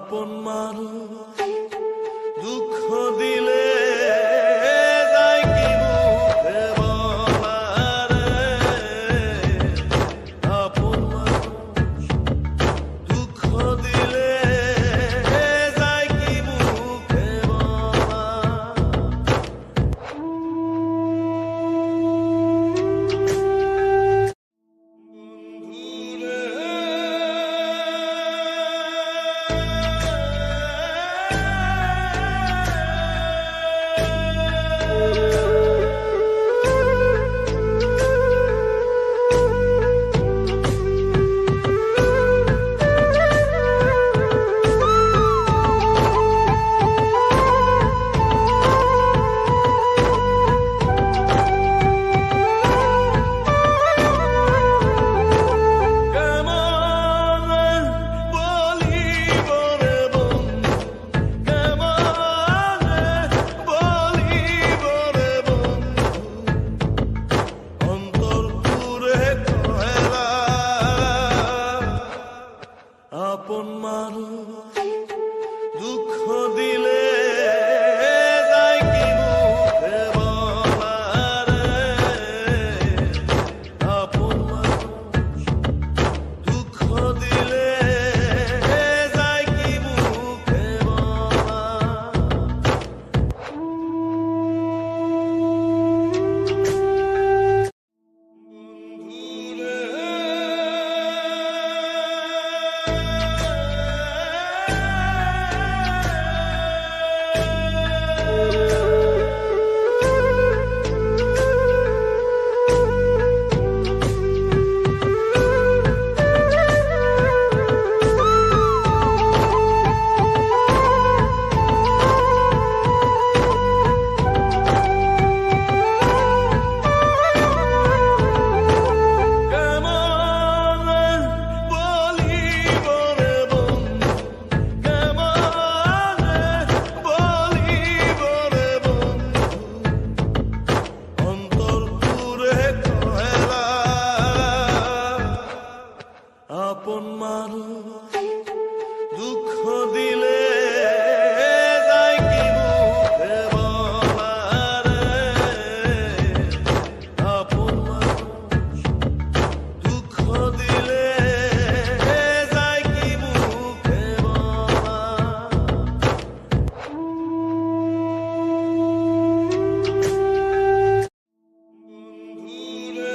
আপন মানুষ দুঃখ দিলে যায় কি মুখে বলা রে। আপন মানুষ দুঃখ দিলে যায় কি মুখে বলা। আপন মানুষ দুঃখ দিলে যায় কি মুখে বলা রে। আপন মানুষ দুঃখ দিলে যায় কি মুখে বলা। আপন মানুষ দুঃখ দিলে যায় কি মুখে বলা রে। আপন মানুষ দুঃখ দিলে যায় কি মুখে বলা। বন্ধুরে